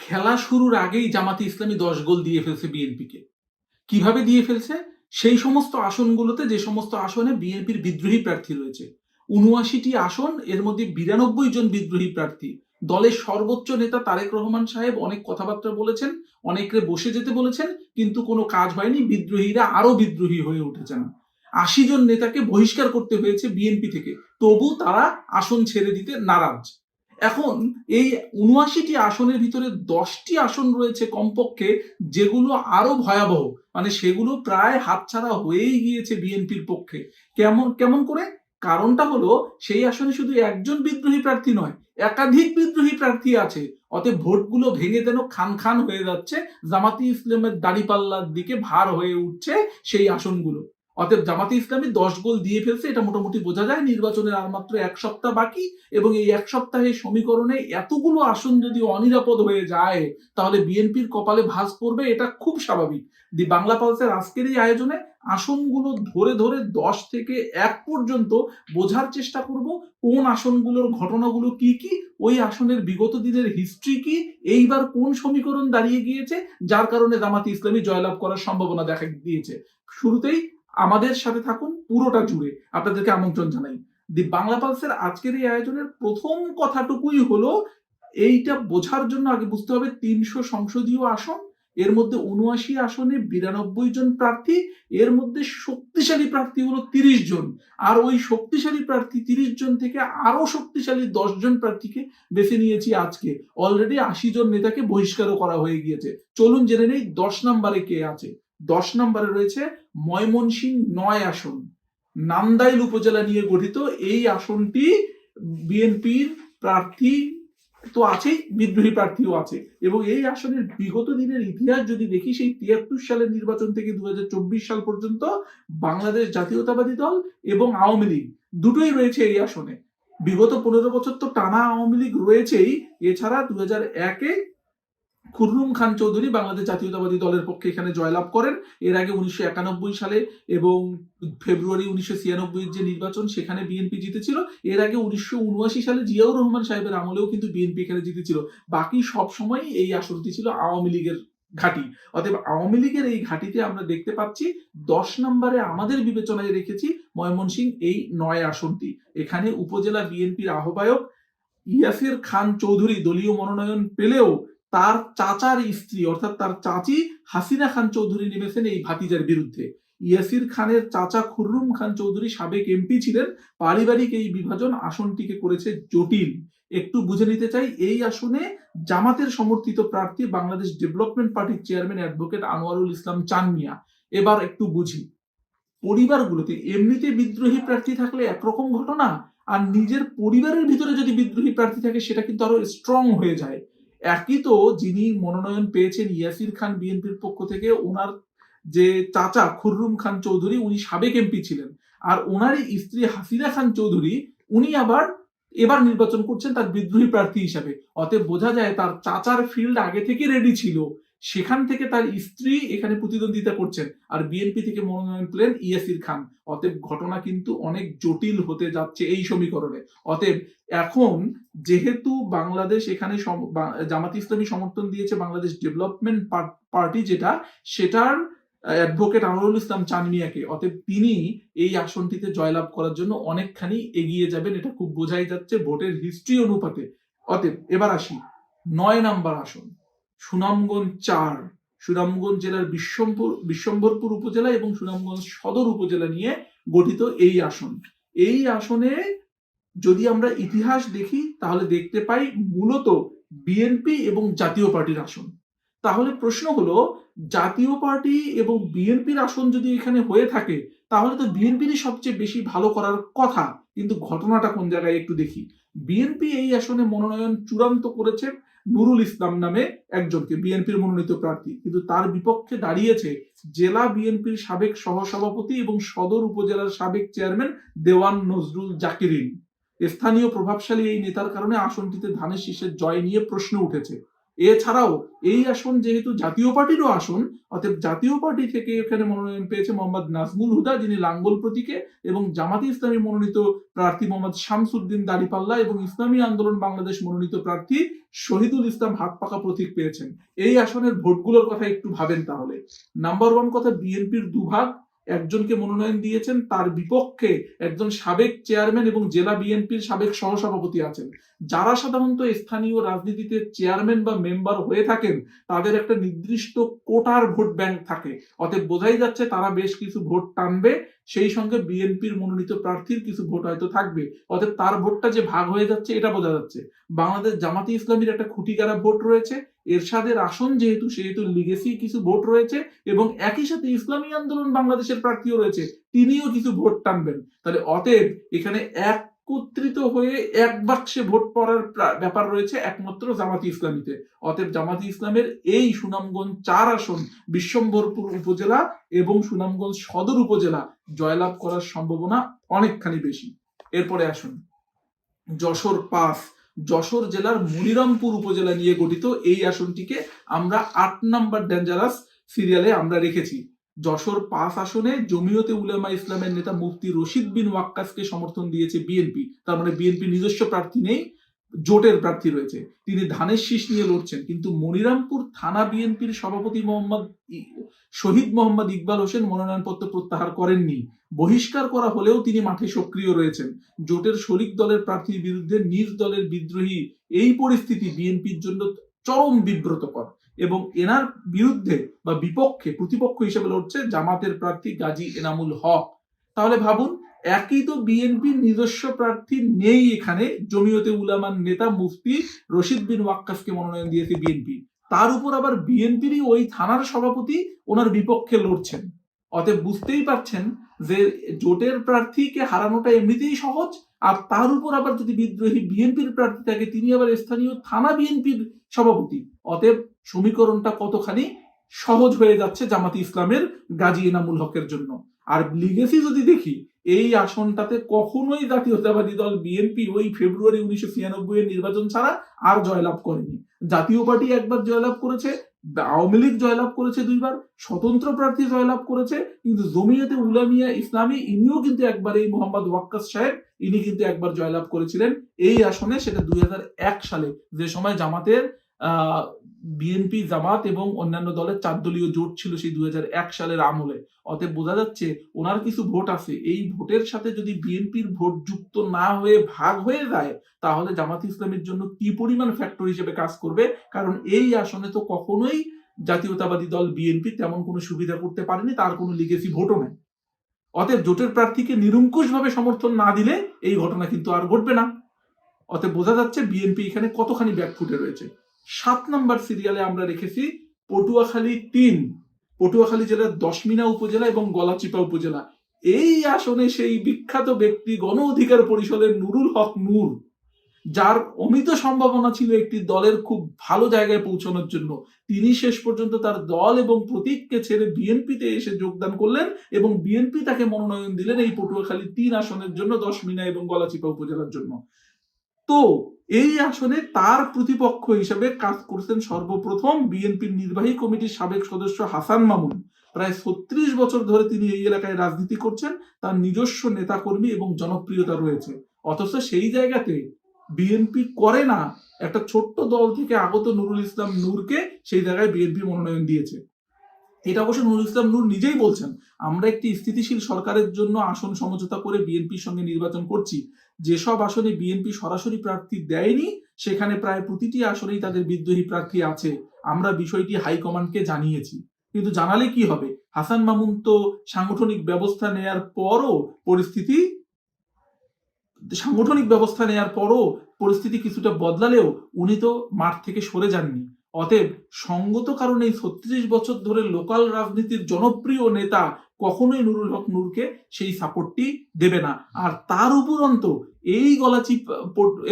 খেলা শুরুর আগেই জামাতে ইসলামী 10 গোল দিয়ে ফেলছে বিএনপিকে। কিভাবে দিয়ে ফেলছে? সেই সমস্ত আসনগুলোতে, যে সমস্ত আসনে বিএনপির বিদ্রোহী প্রার্থী রয়েছে, ৭৯টি আসন, এর মধ্যে ৯২ জন বিদ্রোহী প্রার্থী। দলের সর্বোচ্চ নেতা তারেক রহমান সাহেব অনেক কথাবার্তা বলেছেন, অনেকরে বসে যেতে বলেছেন, কিন্তু কোনো কাজ হয়নি। বিদ্রোহীরা আরো বিদ্রোহী হয়ে উঠেছেন। ৮০ জন নেতাকে বহিষ্কার করতে হয়েছে বিএনপি থেকে, তবু তারা আসন ছেড়ে দিতে নারাজ। এখন এই ৭৯টি আসনের ভিতরে 10টি আসন রয়েছে কমপক্ষে, যেগুলো আরো ভয়াবহ, মানে সেগুলো প্রায় হাতছাড়া হয়েই গিয়েছে বিএনপির পক্ষে। কেমন কেমন করে? কারণটা হলো, সেই আসনে শুধু একজন বিদ্রোহী প্রার্থী নয়, একাধিক বিদ্রোহী প্রার্থী আছে। অতএব ভোটগুলো ভেঙে যেন খান খান হয়ে যাচ্ছে, জামাতে ইসলামের দাড়িপাল্লার দিকে ভার হয়ে উঠছে সেই আসনগুলো। অতএব জামাতে ইসলামী 10 গোল দিয়ে ফেলছে, এটা মোটামুটি বোঝা যায়। নির্বাচনের আর মাত্র 1 সপ্তাহ বাকি, এবং এই 1 সপ্তাহে সমীকরণে এতগুলো আসন যদি অনিরাপদ হয়ে যায়, তাহলে বিএনপির কপালে ভাঁজ পড়বে, এটা খুব স্বাভাবিক। দি বাংলা পালসের আজকের এই আয়োজনে আসনগুলো ধরে ধরে 10 থেকে 1 পর্যন্ত বোঝার চেষ্টা করব, কোন আসনগুলোর ঘটনাগুলো কি কি, ওই আসনের বিগত দিনের হিস্ট্রি কি, এইবার কোন সমীকরণ দাঁড়িয়ে গিয়েছে যার কারণে জামাতে ইসলামী জয়লাভ করার সম্ভাবনা দেখা দিয়েছে। শুরুতেই আমাদের সাথে থাকুন পুরোটা জুড়ে, আপনাদেরকে আমন্ত্রণ জানাই। দি বাংলা পালসের আজকের এই আয়োজনের প্রথম কথাটুকুই হলো, এইটা বোঝার জন্য আগে বুঝতে হবে 300 সংসদীয় আসন, এর মধ্যে ৭৯ আসনে ৯২ জন প্রার্থী, এর মধ্যে শক্তিশালী প্রার্থী হলো 30 জন। আর ওই শক্তিশালী প্রার্থী 30 জন থেকে আরো শক্তিশালী 10 জন প্রার্থীকে বেছে নিয়েছি আজকে। অলরেডি 80 জন নেতাকে বহিষ্কারও করা হয়ে গিয়েছে। চলুন জেনে নেই 10 নম্বরে কে আছে। 10 নম্বরে রয়েছে ময়মনসিংহ 9 আসন, নান্দাইল উপজেলা নিয়ে গঠিত এই আসনটি। বিএনপির প্রার্থী তো আছেই, বিদ্রোহী প্রার্থীও আছে, এবং এই আসনের বিগত দিনের ইতিহাস যদি দেখি, সেই ৭৩ সালের নির্বাচন থেকে ২০২৪ সাল পর্যন্ত বাংলাদেশ জাতীয়তাবাদী দল এবং আওয়ামী লীগ দুটোই রয়েছে এই আসনে। বিগত 15 বছর তো টানা আওয়ামী লীগ রয়েছেই। এছাড়া 2001-এ খুররুম খান চৌধুরী বাংলাদেশ জাতীয়তাবাদী দলের পক্ষে এখানে জয়লাভ করেন। এর আগে 1991 সালে এবং ফেব্রুয়ারি 1996 যে নির্বাচন, সেখানে বিএনপি জিতেছিল। এর আগে 1979 সালে জিয়াউর রহমান সাহেবের আমলেও কিন্তু বিএনপি এখানে জিতেছিল। বাকি সব সময় এই আসনটি ছিল আওয়ামী লীগের ঘাঁটি। অতএব আওয়ামী লীগের এই ঘাঁটিতে আমরা দেখতে পাচ্ছি 10 নম্বরে আমাদের বিবেচনায় রেখেছি ময়মনসিংহ এই 9 আসনটি। এখানে উপজেলা বিএনপির আহ্বায়ক ইয়াসির খান চৌধুরী দলীয় মনোনয়ন পেলেও তার চাচার স্ত্রী, অর্থাৎ তার চাচি হাসিনা খান চৌধুরী নেমেছেন এই ভাতিজার বিরুদ্ধে। ইয়াসির খানের চাচা খুররুম খান চৌধুরী সাবেক এমপি ছিলেন। পারিবারিক এই বিভাজন আসনটিকে করেছে জটিল। একটু বুঝে নিতে চাই, এই আসনে জামাতের সমর্থিত প্রার্থী বাংলাদেশ ডেভেলপমেন্ট পার্টির চেয়ারম্যান অ্যাডভোকেট আনোয়ারুল ইসলাম চান মিয়া। এবার একটু বুঝি, পরিবারগুলোতে এমনিতে বিদ্রোহী প্রার্থী থাকলে একরকম ঘটনা, আর নিজের পরিবারের ভিতরে যদি বিদ্রোহী প্রার্থী থাকে, সেটা কিন্তু আরো স্ট্রং হয়ে যায়। একই তো, যিনি মনোনয়ন পেয়েছেন ইয়াসির খান বিএনপির পক্ষ থেকে, ওনার যে চাচা খুররুম খান চৌধুরী, উনি সাবেক এমপি ছিলেন। আর ওনারই স্ত্রী হাসিনা খান চৌধুরী, উনি আবার এবার নির্বাচন করছেন তার বিদ্রোহী প্রার্থী হিসাবে। অতএব বোঝা যায় তার চাচার ফিল্ড আগে থেকে রেডি ছিল, সেখান থেকে তার স্ত্রী এখানে প্রতিদ্বন্দ্বিতা করছেন, আর বিএনপি থেকে মনোনয়ন পেলেন ইয়াসির খান। অতএব ঘটনা কিন্তু অনেক জটিল হতে যাচ্ছে এই সমীকরণে। অতএব এখন যেহেতু বাংলাদেশ এখানে জামাত ইসলামী সমর্থন দিয়েছে বাংলাদেশ ডেভেলপমেন্ট পার্টি, যেটা, সেটার অ্যাডভোকেট আনোয়ারুল ইসলাম চান মিয়াকে, অতএব তিনি এই আসনটিতে জয়লাভ করার জন্য অনেকখানি এগিয়ে যাবেন, এটা খুব বোঝাই যাচ্ছে ভোটের হিস্ট্রি অনুপাতে। অতএব এবার আসি 9 নাম্বার আসন, সুনামগঞ্জ 4, সুনামগঞ্জ জেলার বিশ্বম্ভরপুর উপজেলা এবং সুনামগঞ্জ সদর উপজেলা নিয়ে গঠিত এই আসন। এই আসনে যদি আমরা ইতিহাস দেখি, তাহলে দেখতে পাই মূলত বিএনপি এবং জাতীয় পার্টির আসন। তাহলে প্রশ্ন হলো, জাতীয় পার্টি এবং বিএনপির আসন যদি এখানে হয়ে থাকে, তাহলে তো বিএনপিরই সবচেয়ে বেশি ভালো করার কথা। কিন্তু ঘটনাটা কোন জায়গায় একটু দেখি। বিএনপি এই আসনে মনোনয়ন চূড়ান্ত করেছে নুরুল ইসলাম নামে একজনকে, বিএনপির মনোনীত প্রার্থী। কিন্তু তার বিপক্ষে দাঁড়িয়েছে জেলা বিএনপির সাবেক সহসভাপতি এবং সদর উপজেলার সাবেক চেয়ারম্যান দেওয়ান নজরুল জাকিরিন। স্থানীয় প্রভাবশালী এই নেতার কারণে আসনটিতে ধানের শীষের জয় নিয়ে প্রশ্ন উঠেছে। এছাড়াও এই আসন যেহেতু জাতীয় পার্টিরও আসন, অতএব জাতীয় পার্টি থেকে এখানে মনোনয়ন পেয়েছে মোহাম্মদ নাজমুল হুদা, যিনি লাঙ্গল প্রতীকে, এবং জামাতে ইসলামী মনোনীত প্রার্থী মোহাম্মদ শামসুদ্দিন দাড়িপাল্লা, এবং ইসলামী আন্দোলন বাংলাদেশ মনোনীত প্রার্থী শহীদুল ইসলাম হাতপাকা প্রতীক পেয়েছেন। এই আসনের ভোটগুলোর কথা একটু ভাবেন তাহলে। নাম্বার ওয়ান কথা, বিএনপির দুভাগ, একজনকে মনোনয়ন দিয়েছেন, তার বিপক্ষে একজন সাবেক চেয়ারম্যান এবং জেলা বিএনপির সাবেক সহসভাপতি আছেন। যারা সাধারণত স্থানীয় রাজনীতিতে চেয়ারম্যান বা মেম্বার হয়ে থাকেন, তাদের একটা নির্দিষ্ট কোটার ভোট ব্যাংক থাকে, অতএব বোঝাই যাচ্ছে তারা বেশ কিছু ভোট টানবে, সেই সঙ্গে বিএনপির মনোনীত প্রার্থীর কিছু ভোট হয়তো থাকবে, অতএব তার ভোটটা যে ভাগ হয়ে যাচ্ছে এটা বোঝা যাচ্ছে। বাংলাদেশ জামাতে ইসলামীর একটা খুঁটিগারা ভোট রয়েছে, এরশাদের আসন সেহেতু লিগেসি কিছু ভোট রয়েছে, এবং একই সাথে ইসলামী আন্দোলন বাংলাদেশের প্রার্থীও রয়েছে, তিনিও কিছু ভোট টানবেন। তাহলে অতএব এখানে একত্রিত হয়ে এক বাক্সে ভোট পড়ার ব্যাপার রয়েছে একমাত্র জামাতি ইসলামীতে। অতএব জামাতি ইসলামের এই সুনামগঞ্জ 4 আসন, বিশ্বম্ভরপুর উপজেলা এবং সুনামগঞ্জ সদর উপজেলা জয়লাভ করার সম্ভাবনা অনেকখানি বেশি। এরপরে আসুন যশোর 5, যশোর জেলার মনিরামপুর উপজেলা নিয়ে গঠিত এই আসনটিকে আমরা 8 নাম্বার ডেঞ্জারাস সিরিয়ালে আমরা রেখেছি। যশোর 5 আসনে জমিয়তে উলামা ইসলামের নেতা মুফতি রশিদ বিন ওয়াক্কাসকে সমর্থন দিয়েছে বিএনপি। তার মানে বিএনপি নিজস্ব প্রার্থী নেই, জোটের প্রার্থী রয়েছে, তিনি ধানের শীষ নিয়ে লড়ছেন। কিন্তু মনিরামপুর থানা বিএনপির সভাপতি শহীদ মোহাম্মদ ইকবাল হোসেন মনোনয়নপত্র প্রত্যাহার করেননি। বহিষ্কার করা হলেও তিনি মাঠে সক্রিয় রয়েছেন। জোটের শরিক দলের প্রার্থীর বিরুদ্ধে নিজ দলের বিদ্রোহী, এই পরিস্থিতি বিএনপির জন্য চরম বিব্রতকর, এবং এনার বিরুদ্ধে বা বিপক্ষে প্রতিপক্ষ হিসেবে লড়ছে জামাতের প্রার্থী গাজী এনামুল হক। তাহলে ভাবুন, একই তো বিএনপির নিজস্ব প্রার্থী নেই, এখানে জমিয়তে উলামার নেতা মুফতি রশিদ বিন ওয়াক্কাসকে মনোনয়ন দিয়েছে বিএনপি, তার উপর আবার বিএনপিরই ওই থানার সভাপতি ওনার বিপক্ষে লড়ছেন। অতএব বুঝতেই পারছেন যে জোটের প্রার্থীকে হারানোটা এমনিতেই সহজ, আর তার উপর আবার যদি বিদ্রোহী বিএনপির প্রার্থী থাকে, তিনি আবার স্থানীয় থানা বিএনপির সভাপতি, অতএব সমীকরণটা কতখানি সহজ হয়ে যাচ্ছে জামাতি ইসলামের গাজী এনামুল হকের জন্য। আর লিগেসি যদি দেখি, এই আসনটাতে কখনোই জাতীয়তাবাদী দল বিএনপি ওই ফেব্রুয়ারি 1996 এর নির্বাচন ছাড়া আর জয়লাভ করেনি। জাতীয় পার্টি একবার জয়লাভ করেছে, আওয়ামী লীগ জয়লাভ করেছে 2 বার, স্বতন্ত্র প্রার্থী জয়লাভ করেছে, কিন্তু জমিয়তে উলামিয়া ইসলামী ইনিও কিন্তু একবার, এই মোহাম্মদ ওয়াক্কাস সাহেব ইনি কিন্তু একবার জয়লাভ করেছিলেন এই আসনে, সেটা 2001 সালে, যে সময় জামাতের বিএনপি, জামাত এবং অন্যান্য দলের 4 দলীয় জোট ছিল সেই 2001 সালের আমলে। অতএব বোঝা যাচ্ছে ওনার কিছু ভোট আছে, এই ভোটের সাথে যদি বিএনপির ভোট যুক্ত না হয়ে ভাগ হয়ে যায়, তাহলে জামাত ইসলামের জন্য কি পরিমাণ ফ্যাক্টর হিসেবে কাজ করবে। কারণ এই আসনে তো কখনোই জাতীয়তাবাদী দল বিএনপি তেমন কোনো সুবিধা করতে পারেনি, তার কোনো লিগেসি ভোটও নেই। অতএব জোটের প্রার্থীকে নিরঙ্কুশভাবে সমর্থন না দিলে এই ঘটনা কিন্তু আর ঘটবে না। অতএব বোঝা যাচ্ছে বিএনপি এখানে কতখানি ব্যাকফুটে রয়েছে। 7 নম্বর সিরিয়ালে আমরা রেখেছি পটুয়াখালী 3, পটুয়াখালী জেলার দশমিনা উপজেলা এবং গলাচিপা উপজেলা। এই আসনে সেই বিখ্যাত ব্যক্তি গণ অধিকার পরিষদের নুরুল হক নূর, যার অমিত সম্ভাবনা ছিল একটি দলের খুব ভালো জায়গায় পৌঁছানোর জন্য, তিনি শেষ পর্যন্ত তার দল এবং প্রতীককে ছেড়ে বিএনপিতে এসে যোগদান করলেন, এবং বিএনপি তাকে মনোনয়ন দিলেন এই পটুয়াখালী 3 আসনের জন্য, দশমিনা এবং গলাচিপা উপজেলার জন্য। তো এই আসনে তার প্রতিপক্ষ হিসেবে কাজ করছেন সর্বপ্রথম বিএনপির নির্বাহী কমিটির সাবেক সদস্য হাসান মামুন। প্রায় 36 বছর ধরে তিনি এই এলাকায় রাজনীতি করছেন, তার নিজস্ব নেতাকর্মী এবং জনপ্রিয়তা রয়েছে। অথচ সেই জায়গাতে বিএনপি করে না, একটা ছোট্ট দল থেকে আগত নুরুল ইসলাম নূরকে সেই জায়গায় বিএনপি মনোনয়ন দিয়েছে। এটা অবশ্য নুরুল ইসলাম নূর নিজেই বলছেন, আমরা একটি স্থিতিশীল সরকারের জন্য আসন সমঝোতা করে বিএনপির সঙ্গে নির্বাচন করছি। যেসব আসনে বিএনপি সরাসরি প্রার্থী দেয়নি, সেখানে প্রায় প্রতিটি আসনেই তাদের বিদ্রোহী প্রার্থী আছে। আমরা বিষয়টি হাইকমান্ডকে জানিয়েছি। কিন্তু জানালে কি হবে, হাসান মামুন তো সাংগঠনিক ব্যবস্থা নেয়ার পরও পরিস্থিতি কিছুটা বদলালেও উনি তো মাঠ থেকে সরে যাননি। অতএব সঙ্গত কারণে 36 বছর ধরে লোকাল রাজনীতির জনপ্রিয় নেতা কখনোই নুরুল হক নূরকে সেই সাপোর্টটি দেবে না। আর তার উপরন্ত এই গলাচিপা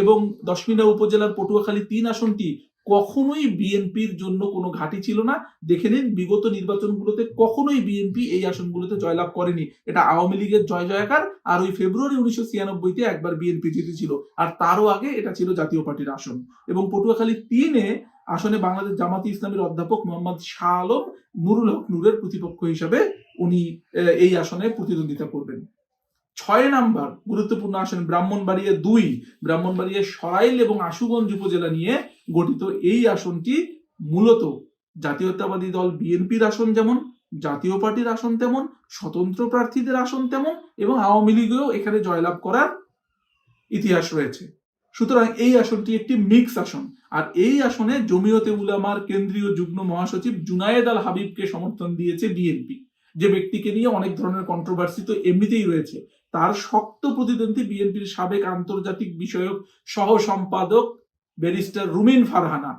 এবং দশমিনা উপজেলার পটুয়াখালী 3 আসনটি কখনোই বিএনপির জন্য কোনো ঘাঁটি ছিল না। দেখে নিন, বিগত নির্বাচনগুলোতে কখনোই বিএনপি এই আসনগুলোতে জয়লাভ করেনি। এটা আওয়ামী লীগের জয়কার, আর ওই ফেব্রুয়ারি 1996 তে একবার বিএনপি জিতেছিল, আর তারও আগে এটা ছিল জাতীয় পার্টির আসন। এবং পটুয়াখালী 3-এ আসনে বাংলাদেশ জামাতে ইসলামীর অধ্যাপক মোহাম্মদ শাহ আলম নুরুল হক নূরের প্রতিপক্ষ হিসাবে উনি এই আসনে প্রতিদ্বন্দ্বিতা করবেন। 6 নাম্বার গুরুত্বপূর্ণ আসন ব্রাহ্মণবাড়িয়া 2, ব্রাহ্মণবাড়িয়া সরাইল এবং আশুগঞ্জ উপজেলা নিয়ে গঠিত। এই আসনটি মূলত জাতীয়তাবাদী দল বিএনপির আসন যেমন, জাতীয় পার্টির আসন তেমন, স্বতন্ত্র প্রার্থীদের আসন তেমন, এবং আওয়ামী লীগেও এখানে জয়লাভ করার ইতিহাস রয়েছে। সুতরাং এই আসনটি একটি মিক্স আসন। আর এই আসনে জমিয়তে উলামার কেন্দ্রীয় যুগ্ম মহাসচিব জুনায়েদ আল হাবিবকে সমর্থন দিয়েছে বিএনপি, যে ব্যক্তিকে নিয়ে অনেক ধরনের কন্ট্রোভার্সি তো এমনিতেই রয়েছে। তার শক্ত প্রতিদ্বন্দ্বী বিএনপির সাবেক আন্তর্জাতিক বিষয়ক সহ সম্পাদক ব্যারিস্টার রুমিন ফারহানা।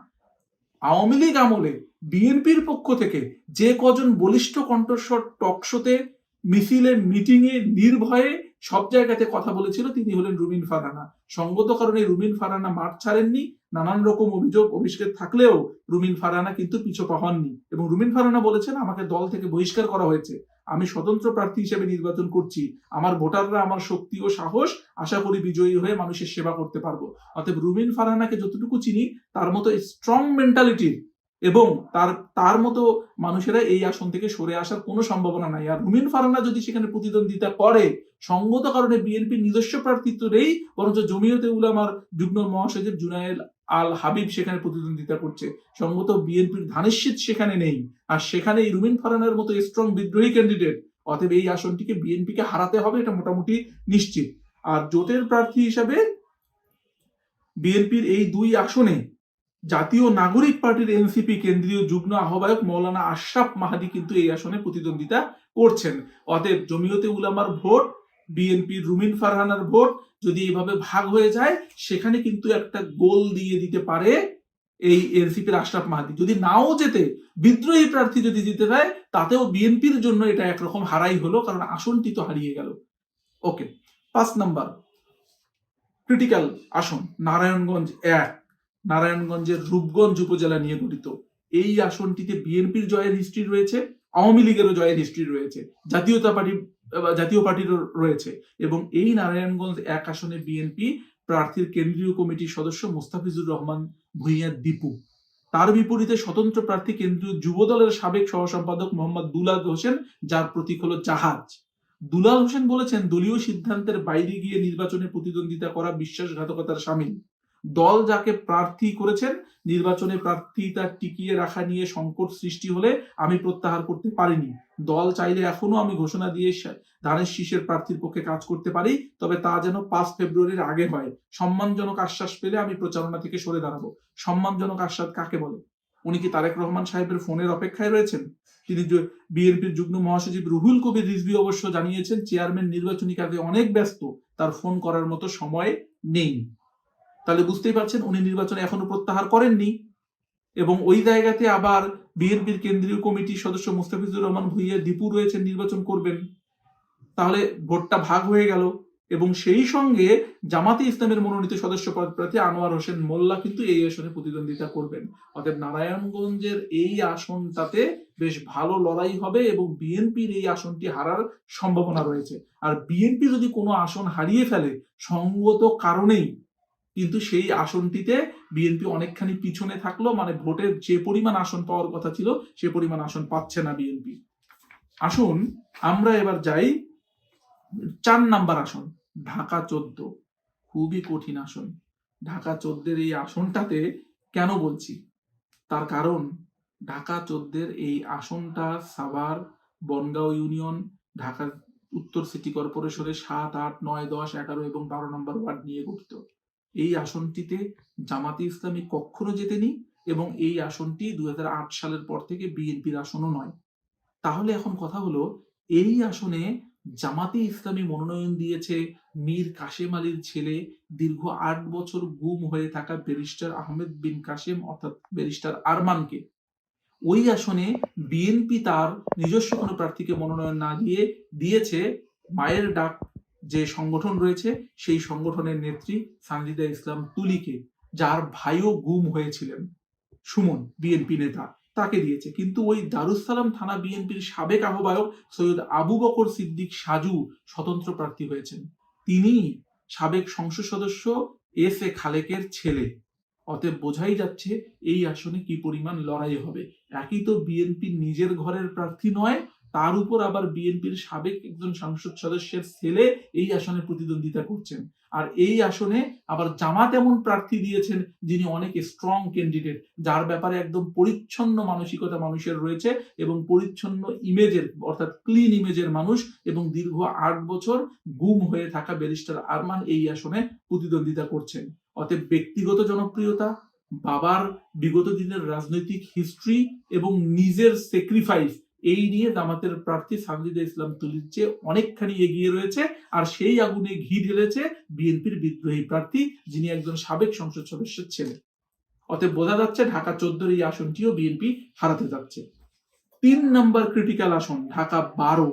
আওয়ামী লীগ আমলে বিএনপির পক্ষ থেকে যে কজন বলিষ্ঠ কণ্ঠস্বর টকশোতে, মিছিলে, মিটিংয়ে নির্ভয়ে সব জায়গাতে কথা বলেছিল তিনি হলেন রুমিন ফারহানা। সঙ্গত কারণে রুমিন ফারহানা মাঠ ছাড়েননি। নানান রকম অভিযোগ অভিষ্কার থাকলেও রুমিন ফারহানা কিন্তু পিছপা হননি, এবং রুমিন ফারহানা বলেছেন আমাকে দল থেকে বহিষ্কার করা হয়েছে, আমি স্বতন্ত্র প্রার্থী হিসেবে নির্বাচন করছি, আমার ভোটাররা আমার শক্তি ও সাহস, আশা করি বিজয়ী হয়ে মানুষের সেবা করতে পারবো। অতএব রুমিন ফারহানাকে যতটুকু চিনি তার মতো স্ট্রং মেন্টালিটির এবং তার মতো মানুষেরা এই আসন থেকে সরে আসার কোনো সম্ভাবনা নাই। আর রুমিন ফারহানা যদি সেখানে প্রতিদ্বন্দ্বিতা করে, সঙ্গত কারণে বিএনপির নিজস্ব প্রার্থিত্ব নেই, বরঞ্চ জমিয়তে উলামার যুগ্ম মহাসচিব জুনায়েদ আল হাবিব সেখানে প্রতিদ্বন্দ্বিতা করছে, সঙ্গত বিএনপির ধানের শীষ সেখানে নেই, আর সেখানে এই রুমিন ফারহানার মতো স্ট্রং বিদ্রোহী ক্যান্ডিডেট। অতএব এই আসনটিকে বিএনপিকে হারাতে হবে, এটা মোটামুটি নিশ্চিত। আর জোটের প্রার্থী হিসাবে বিএনপির এই 2 আসনে জাতীয় নাগরিক পার্টির এনসিপি কেন্দ্রীয় যুগ্ম আহ্বায়ক মৌলানা আশরাফ মাহাদি কিন্তু এই আসনে প্রতিদ্বন্দ্বিতা করছেন। অতএব জমিয়তে উলামার ভোট, বিএনপির রুমিন ফারহানার ভোট যদি এইভাবে ভাগ হয়ে যায়, সেখানে কিন্তু একটা গোল দিয়ে দিতে পারে এই এনসিপির আশরাফ মাহাদি। যদি নাও যেতে, বিদ্রোহী প্রার্থী যদি জিতে যায়, তাতেও বিএনপির জন্য এটা একরকম হারাই হলো, কারণ আসনটি তো হারিয়ে গেল। ওকে, 5 নাম্বার ক্রিটিক্যাল আসন নারায়ণগঞ্জ 1, নারায়ণগঞ্জের রূপগঞ্জ উপজেলা নিয়ে গঠিত। এই আসনটিতে বিএনপির জয়ের হিস্ট্রি রয়েছে, আওয়ামী লীগেরও জয়ের হিস্ট্রি রয়েছে, জাতীয় পার্টিরও রয়েছে, এবং এই নারায়ণগঞ্জ 1 আসনে বিএনপি প্রার্থীর কেন্দ্রীয় কমিটির সদস্য মোস্তাফিজুর রহমান ভূঁইয়া দীপু। তার বিপরীতে স্বতন্ত্র প্রার্থী কেন্দ্রীয় যুব দলের সাবেক সহ সম্পাদক মোহাম্মদ দুলাল হোসেন, যার প্রতীক হলো জাহাজ। দুলাল হোসেন বলেছেন দলীয় সিদ্ধান্তের বাইরে গিয়ে নির্বাচনে প্রতিদ্বন্দ্বিতা করা বিশ্বাসঘাতকতার শামিল। দল যাকে প্রার্থী করেছেন, নির্বাচনে প্রার্থীতা টিকিয়ে রাখা নিয়ে সংকট সৃষ্টি হলে আমি প্রত্যাহার করতে পারিনি। দল চাইলে এখনো আমি ঘোষণা দিয়ে ধানের শীষের প্রার্থীর পক্ষে কাজ করতে পারি, তবে তা যেন 5 ফেব্রুয়ারির আগে হয়। সম্মানজনক আশ্বাস পেলে আমি প্রচারণা থেকে সরে দাঁড়াবো। সম্মানজনক আশ্বাস কাকে বলে? উনি কি তারেক রহমান সাহেবের ফোনের অপেক্ষায় রয়েছেন? তিনি বিএনপির যুগ্ম মহাসচিব রুহুল কবির রিজভী অবশ্য জানিয়েছেন চেয়ারম্যান নির্বাচনী কাজে অনেক ব্যস্ত, তার ফোন করার মতো সময় নেই। তাহলে বুঝতেই পারছেন উনি নির্বাচনে এখনো প্রত্যাহার করেননি, এবং ওই জায়গাতে আবার বিএনপির কেন্দ্রীয় কমিটির সদস্য মোস্তাফিজুর রহমান ভূঁইয়া দীপু রয়েছেন, নির্বাচন করবেন। তাহলে ভোটটা ভাগ হয়ে গেল, এবং সেই সঙ্গে জামাতে ইসলামের মনোনীত সদস্য প্রার্থী আনোয়ার হোসেন মোল্লা কিন্তু এই আসনে প্রতিদ্বন্দ্বিতা করবেন। অতএব নারায়ণগঞ্জের এই আসনটাতে বেশ ভালো লড়াই হবে, এবং বিএনপির এই আসনটি হারার সম্ভাবনা রয়েছে। আর বিএনপি যদি কোনো আসন হারিয়ে ফেলে, সঙ্গত কারণেই কিন্তু সেই আসনটিতে বিএনপি অনেকখানি পিছনে থাকলো, মানে ভোটের যে পরিমাণ আসন পাওয়ার কথা ছিল সে পরিমাণ আসন পাচ্ছে না বিএনপি। আসুন আমরা এবার যাই 4 নাম্বার আসন ঢাকা 14। খুবই কঠিন আসন। ঢাকা 14 এই আসনটাতে কেন বলছি, তার কারণ ঢাকা 14 এই আসনটা সাভার, বনগাঁও ইউনিয়ন, ঢাকা উত্তর সিটি কর্পোরেশনের 7, 8, 9, 10, 11 এবং 12 নম্বর ওয়ার্ড নিয়ে গঠিত। এই আসনটিতে জামাতে ইসলামী কখনো জেতেনি, এবং এই আসনটি 2008 সালের পর থেকে বিএনপির আসনও নয়। তাহলে এখন কথা হলো, এই আসনে জামাতে ইসলামী মনোনয়ন দিয়েছে মীর কাশেম আলীর ছেলে, দীর্ঘ 8 বছর গুম হয়ে থাকা ব্যারিস্টার আহমেদ বিন কাশেম অর্থাৎ ব্যারিস্টার আরমানকে। ওই আসনে বিএনপি তার নিজস্ব কোনো প্রার্থীকে মনোনয়ন না দিয়ে দিয়েছে মায়ের ডাক যে সংগঠন রয়েছে সেই সংগঠনের নেত্রী সানজিদা ইসলাম তুলিকে, যার ভাইও গুম হয়েছিলেন, সুমন বিএনপি নেতা, তাকে দিয়েছে। কিন্তু ওই দারুসালাম থানা বিএনপির সাবেক আহ্বায়ক সৈয়দ আবু বকর সিদ্দিক সাজু স্বতন্ত্র প্রার্থী হয়েছেন। তিনি সাবেক সংসদ সদস্য এস এ খালেকের ছেলে। অতএব বোঝাই যাচ্ছে এই আসনে কি পরিমাণ লড়াই হবে। একই তো বিএনপির নিজের ঘরের প্রার্থী নয়, তার উপর আবার বিএনপির সাবেক একজন সংসদ সদস্যের ছেলে এই আসনে প্রতিদ্বন্দ্বিতা করছেন। আর এই আসনে আবার জামাত এমন প্রার্থী দিয়েছেন যিনি অনেক স্ট্রং ক্যান্ডিডেট, যার ব্যাপারে একদম পরিচ্ছন্ন মানসিকতা মানুষের রয়েছে এবং পরিচ্ছন্ন ইমেজের অর্থাৎ ক্লিন ইমেজের মানুষ, এবং দীর্ঘ ৮ বছর গুম হয়ে থাকা ব্যারিস্টার আরমান এই আসনে প্রতিদ্বন্দ্বিতা করছেন। অতএব ব্যক্তিগত জনপ্রিয়তা, বাবার বিগত দিনের রাজনৈতিক হিস্ট্রি এবং নিজের স্যাক্রিফাইস, এই নিয়ে জামাতের প্রার্থী সানজিদা ইসলাম তুলির চেয়ে অনেকখানি এগিয়ে রয়েছে। আর সেই আগুনে ঘি ঢেলেছে বিএনপির বিদ্রোহী প্রার্থী, যিনি একজন সাবেক সংসদ সদস্যের ছেলে। অতএব বোঝা যাচ্ছে ঢাকা 14 এই আসনটিও বিএনপি হারাতে যাচ্ছে। 3 নম্বর ক্রিটিক্যাল আসন ঢাকা 12।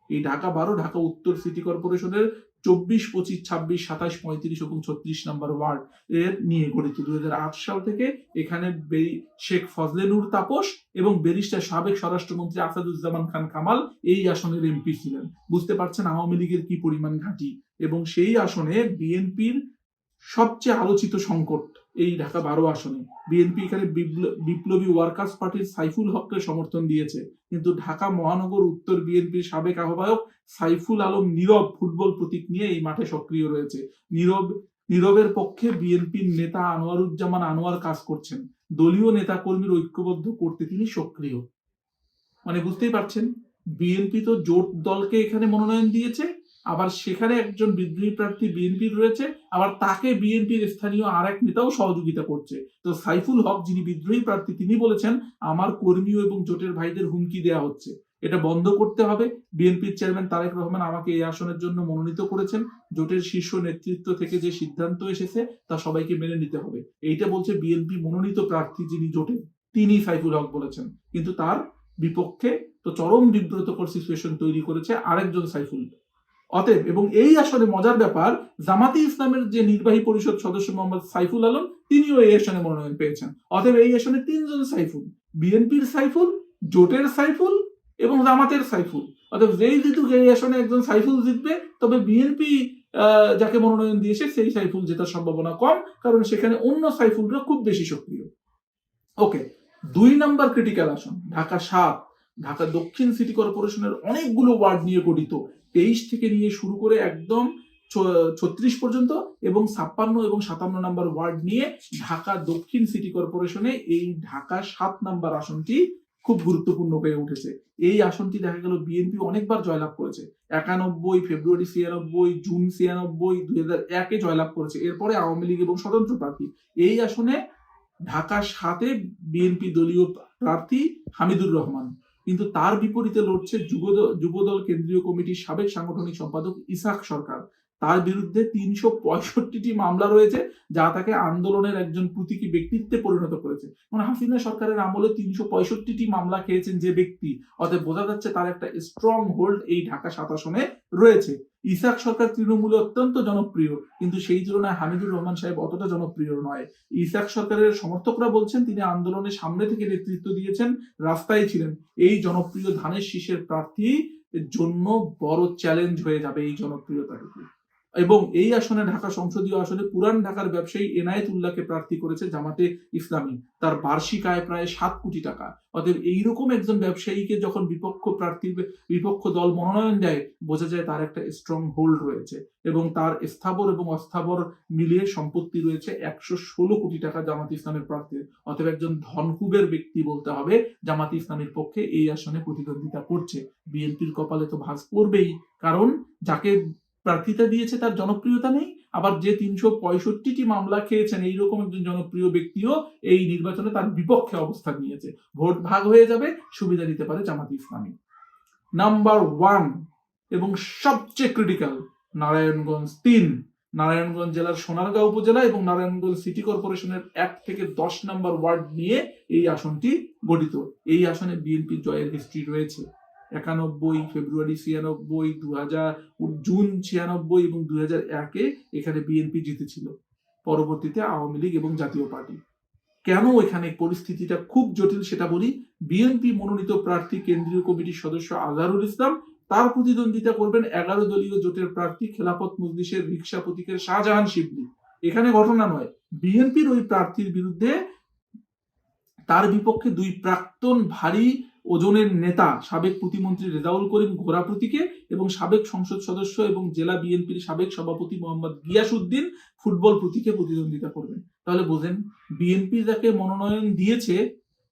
এই ঢাকা 12 ঢাকা উত্তর সিটি কর্পোরেশনের 24, 25, 26, 27, 35 এবং 36 নম্বর ওয়ার্ড এর নিয়ে গঠিত। 2008 সাল থেকে এখানে শেখ ফজলে নূর তাপস এবং ব্যারিস্টার সাবেক স্বরাষ্ট্রমন্ত্রী আসাদুজ্জামান খান কামাল এই আসনের এমপি ছিলেন। বুঝতে পারছেন আওয়ামী লীগের কি পরিমাণ ঘাঁটি। এবং সেই আসনে বিএনপির সবচেয়ে আলোচিত সংকট এই ঢাকা 12 আসনে। বিএনপি এখানে বিপ্লবী ওয়ার্কার্স পার্টির সাইফুল হককে সমর্থন দিয়েছে, কিন্তু ঢাকা মহানগর উত্তর বিএনপির সাবেক আহ্বায়ক সাইফুল আলম নীরব ফুটবল প্রতীক নিয়ে এই মাঠে সক্রিয় রয়েছে। নীরবের পক্ষে বিএনপির নেতা আনোয়ারুজ্জামান আনোয়ার কাজ করছেন। দলীয় নেতাকর্মীর ঐক্যবদ্ধ করতে তিনি সক্রিয়। মানে বুঝতেই পারছেন, বিএনপি তো জোট দলকে এখানে মনোনয়ন দিয়েছে, আবার সেখানে একজন বিদ্রোহী প্রার্থী বিএনপির রয়েছে, আবার তাকে বিএনপির স্থানীয় আর এক নেতাও সহযোগিতা করছে। তো সাইফুল হক যিনি বিদ্রোহী প্রার্থী, তিনি বলেছেন আমার কর্মী এবং জোটের ভাইদের হুমকি দেওয়া হচ্ছে, এটা বন্ধ করতে হবে। বিএনপির চেয়ারম্যান তারেক রহমান আমাকে এই আসনের জন্য মনোনীত করেছেন, জোটের শীর্ষ নেতৃত্ব থেকে যে সিদ্ধান্ত এসেছে তা সবাইকে মেনে নিতে হবে, এইটা বলছে বিএনপি মনোনীত প্রার্থী যিনি জোটের, তিনি সাইফুল হক বলেছেন। কিন্তু তার বিপক্ষে তো চরম বিব্রতকর সিচুয়েশন তৈরি করেছে আরেকজন সাইফুল। অতএব এবং এই আসলে মজার ব্যাপার, জামাতি ইসলামের যে নির্বাহী পরিষদ সদস্য মোহাম্মদ সাইফুল আলম, তিনিও এই আসনে মনোনয়ন পেয়েছেন। অতএব এই আসনে 3 জন সাইফুল, বিএনপির সাইফুল, জোটের সাইফুল এবং জামাতের সাইফুল। অতএব যেই জিতুক এই আসনে একজন সাইফুল জিতবে, তবে বিএনপি যাকে মনোনয়ন দিয়েছে সেই সাইফুল জেতার সম্ভাবনা কম, কারণ সেখানে অন্য সাইফুলরা খুব বেশি সক্রিয়। ওকে, 2 নম্বর ক্রিটিক্যাল আসন ঢাকা 7। ঢাকা দক্ষিণ সিটি কর্পোরেশনের অনেকগুলো ওয়ার্ড নিয়ে গঠিত, 23 থেকে নিয়ে শুরু করে একদম 36 পর্যন্ত, এবং 56 এবং 57 নম্বর ওয়ার্ড নিয়ে ঢাকা দক্ষিণ সিটি কর্পোরেশনে এই ঢাকা 7 নম্বর আসনটি খুব গুরুত্বপূর্ণ হয়ে উঠেছে। এই আসনটি দেখা গেল বিএনপি অনেকবার জয়লাভ করেছে। 91, ফেব্রুয়ারি 96, জুন 96, 2001-এ জয়লাভ করেছে। এরপরে আওয়ামী লীগ এবং স্বতন্ত্র প্রার্থী। এই আসনে ঢাকা 7-এ বিএনপি দলীয় প্রার্থী হামিদুর রহমান, কিন্তু তার বিপরীতে লড়ছে যুবদল কেন্দ্রীয় কমিটির সাবেক সাংগঠনিক সম্পাদক ইসাক সরকার। তার বিরুদ্ধে 365টি মামলা রয়েছে, যা তাকে আন্দোলনের একজন প্রতীকী ব্যক্তিত্বে পরিণত করেছে। মানে হাসিনা সরকারের আমলে 365টি মামলা খেয়েছেন যে ব্যক্তি, অতএব বোঝা যাচ্ছে তার একটা স্ট্রং হোল্ড এই ঢাকা 7 আসনে রয়েছে। ইসাক সরকার তৃণমূলে অত্যন্ত জনপ্রিয়, কিন্তু সেই তুলনায় হামিদুর রহমান সাহেব অতটা জনপ্রিয় নয়। ইসাক সরকারের সমর্থকরা বলছেন তিনি আন্দোলনের সামনে থেকে নেতৃত্ব দিয়েছেন, রাস্তায় ছিলেন। এই জনপ্রিয় ধানের শীষের প্রার্থী জন্য বড় চ্যালেঞ্জ হয়ে যাবে এই জনপ্রিয়তাটুকু। এবং এই আসনে ঢাকা সংসদীয় আসনে পুরান ঢাকার ব্যবসায়ী এনায়েতুল্লাহকে প্রার্থী করেছে জামাতে ইসলামী। তার বার্ষিক আয় প্রায় 7 কোটি টাকা। অতএব এইরকম একজন ব্যবসায়ীকে যখন বিপক্ষ দল মনোনয়ন দেয়, বোঝা যায় তার একটা স্ট্রং হোল্ড রয়েছে, এবং তার স্থাবর এবং অস্থাবর মিলিয়ে সম্পত্তি রয়েছে 116 কোটি টাকা জামাত ইসলামের প্রার্থী। অতএব একজন ধনকুবের ব্যক্তি বলতে হবে জামাত ইসলামের পক্ষে এই আসনে প্রতিদ্বন্দ্বিতা করছে। বিএনপির কপালে তো ভাঁজ পড়বেই, কারণ যাকে প্রার্থিতা দিয়েছে তার জনপ্রিয়তা নেই, আবার যে 365টি মামলা খেয়েছেন এইরকম একজন জনপ্রিয় ব্যক্তিও এই নির্বাচনে তার বিপক্ষে অবস্থান নিয়েছে। ভোট ভাগ হয়ে যাবে, সুবিধা নিতে পারে জামাত ইসলামী। নাম্বার 1 এবং সবচেয়ে ক্রিটিক্যাল নারায়ণগঞ্জ 3। নারায়ণগঞ্জ জেলার সোনারগাঁও উপজেলা এবং নারায়ণগঞ্জ সিটি কর্পোরেশনের 1 থেকে 10 নম্বর ওয়ার্ড নিয়ে এই আসনটি গঠিত। এই আসনে বিএনপির জয়ের হিস্ট্রি রয়েছে। 91, ফেব্রুয়ারি 96, 2000, জুন 96 এবং 2001-এ এখানে বিএনপি জিতেছিল। পরবর্তীতে আওয়ামী লীগ এবং জাতীয় পার্টি। কেন এখানে পরিস্থিতিটা খুব জটিল সেটা বলি। বিএনপি মনোনীত প্রার্থী কেন্দ্রীয় কমিটির সদস্য আজহারুল ইসলাম, তার প্রতিদ্বন্দ্বিতা করবেন 11 দলীয় জোটের প্রার্থী খেলাফত মজলিসের রিকশা প্রতীকের শাহজাহান শিবলি। এখানে ঘটনা নয়, বিএনপির ওই প্রার্থীর বিরুদ্ধে তার বিপক্ষে দুই প্রাক্তন ভারী ওজনের নেতা সাবেক প্রতিমন্ত্রী রেজাউল করিম ঘোড়া প্রতীকে এবং সাবেক সংসদ সদস্য এবং জেলা বিএনপির সাবেক সভাপতি মোহাম্মদ গিয়াসউদ্দিন ফুটবল প্রতীকে প্রতিদ্বন্দ্বিতা করবেন। তাহলে বোঝেন, বিএনপি যাকে মনোনয়ন দিয়েছে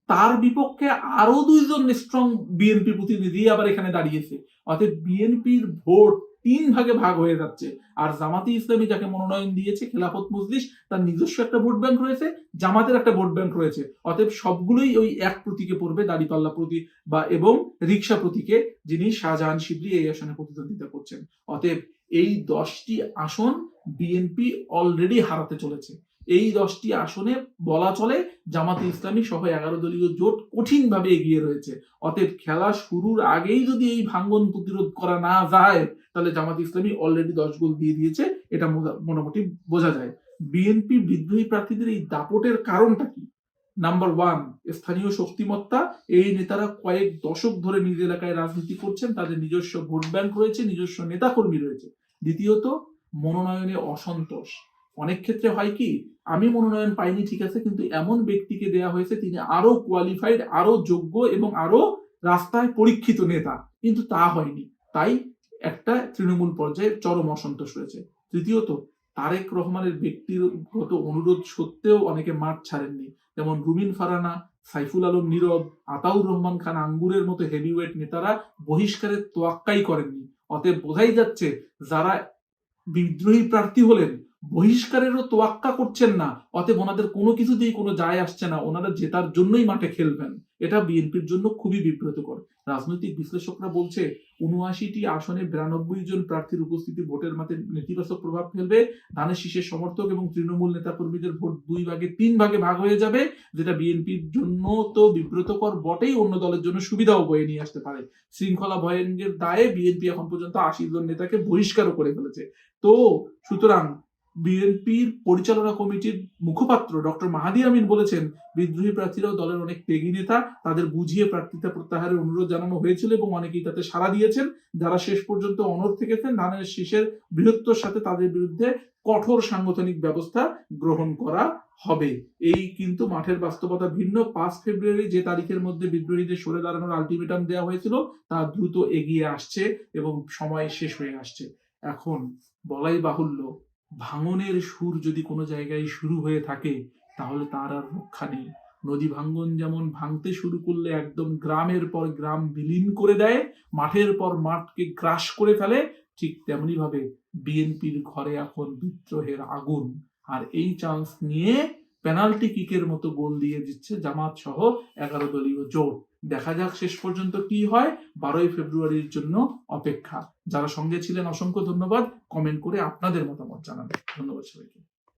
তার বিপক্ষে আরো দুইজন স্ট্রং বিএনপি প্রতিনিধি আবার এখানে দাঁড়িয়েছে। অর্থাৎ বিএনপির ভোট 3 ভাগে ভাগ হয়ে যাচ্ছে। আর জামাতে ইসলামী যাকে মনোনয়ন দিয়েছে খেলাফত মজলিস, তার নিজস্ব একটা ভোট ব্যাংক রয়েছে, জামাতের একটা ভোট ব্যাংক রয়েছে। অতএব সবগুলোই ওই এক প্রতীকে পড়বে, দাড়িপাল্লা প্রতীক এবং রিক্সা প্রতীকে, যিনি শাহজাহান শিবলি এই আসনে প্রতিদ্বন্দ্বিতা করছেন। অতএব এই 10টি আসন বিএনপি অলরেডি হারাতে চলেছে। এই 10টি আসনে বলা চলে জামাতে ইসলামী সহ 11 দলীয় জোট কঠিনভাবে এগিয়ে রয়েছে। অতএব খেলা শুরুর আগেই যদি এই ভাঙ্গন প্রতিরোধ করা না যায়, তাহলে জামাতে ইসলামী অলরেডি 10 গোল দিয়ে দিয়েছে, এটা মোটামুটি বোঝা যায়। বিএনপি বিদ্রোহী প্রার্থীদের এই দাপটের কারণটা কি? নাম্বার 1, স্থানীয় শক্তিমত্তা। এই নেতারা কয়েক দশক ধরে নিজ এলাকায় রাজনীতি করছেন, তাদের নিজস্ব ভোট ব্যাংক রয়েছে, নিজস্ব নেতাকর্মী রয়েছে। দ্বিতীয়ত, মনোনয়নে অসন্তোষ। অনেক ক্ষেত্রে হয় কি, আমি মনোনয়ন পাইনি ঠিক আছে, কিন্তু এমন ব্যক্তিকে দেয়া হয়েছে তিনি আরো কোয়ালিফাইড, আরো যোগ্য এবং আরো রাস্তায় পরীক্ষিত নেতা, কিন্তু তা হয়নি। তাই একটা তৃণমূল পর্যায়ে চরম অসন্তোষ রয়েছে। তৃতীয়ত, তারেক রহমানের ব্যক্তিগত অনুরোধ সত্ত্বেও অনেকে মাঠ ছাড়েননি, যেমন রুমিন ফারানা, সাইফুল আলম নীরব, আতাউর রহমান খান আঙ্গুরের মতো হেভিওয়েট নেতারা বহিষ্কারের তোয়াক্কাই করেননি। অতএব বোঝাই যাচ্ছে, যারা বিদ্রোহী প্রার্থী হলেন বহিষ্কারেরও তোয়াক্কা করছেন না। অতএব ওনাদের কোনো কিছুতেই কোনো যায় আসছে না, ওনারা জেতার জন্যই মাঠে খেলবেন। এটা বিএনপির জন্য খুবই বিব্রতকর। রাজনৈতিক বিশ্লেষকরা বলছে 79টি আসনে 92 জন প্রার্থীর উপস্থিতি ভোটের মাঠে নেতিবাচক প্রভাব ফেলবে। ধানের শীষের সমর্থক এবং তৃণমূল নেতাকর্মীদের ভোট 2 ভাগে 3 ভাগে ভাগ হয়ে যাবে, যেটা বিএনপির জন্য তো বিব্রতকর বটেই, অন্য দলের জন্য সুবিধাও বয়ে নিয়ে আসতে পারে। শৃঙ্খলা ভঙ্গের দায়ে বিএনপি এখন পর্যন্ত 80 জন নেতাকে বহিষ্কারও করে ফেলেছে। তো সুতরাং বিএনপির পরিচালনা কমিটির মুখপাত্র ডক্টর মাহাদি আমিন বলেছেন, বিদ্রোহী প্রার্থীরাও দলের অনেক ত্যাগী নেতা, তাদের বুঝিয়ে প্রার্থিতা প্রত্যাহারের অনুরোধ জানানো হয়েছিল এবং অনেকেই তাতে সাড়া দিয়েছেন। যারা শেষ পর্যন্ত অনড় থেকেছেন, ধানের শীষের বৃহত্তর সাথে তাদের বিরুদ্ধে কঠোর সাংগঠনিক ব্যবস্থা গ্রহণ করা হবে। এই কিন্তু মাঠের বাস্তবতা ভিন্ন। 5 ফেব্রুয়ারি যে তারিখের মধ্যে বিদ্রোহীদের সরে দাঁড়ানোর আলটিমেটাম দেওয়া হয়েছিল, তা দ্রুত এগিয়ে আসছে এবং সময় শেষ হয়ে আসছে। এখন বলাই বাহুল্য, ভাঙনের সুর যদি কোনো জায়গায় শুরু হয়ে থাকে, তাহলে তার আর রক্ষা নেই। নদী ভাঙ্গন যেমন ভাঙতে শুরু করলে একদম গ্রামের পর গ্রাম বিলীন করে দেয়, মাঠের পর মাঠকে গ্রাস করে ফেলে, ঠিক তেমনি ভাবে বিএনপির ঘরে এখন বিদ্রোহের আগুন। আর এই চান্স নিয়ে পেনাল্টি কিকের মতো গোল দিয়ে দিচ্ছে জামাত সহ 11 দলীয় জোট। দেখা যাক শেষ পর্যন্ত কি হয়। 12ই ফেব্রুয়ারির জন্য অপেক্ষা। যারা সঙ্গে ছিলেন অসংখ্য ধন্যবাদ। কমেন্ট করে আপনাদের মতামত জানাবেন। ধন্যবাদ সবাইকে।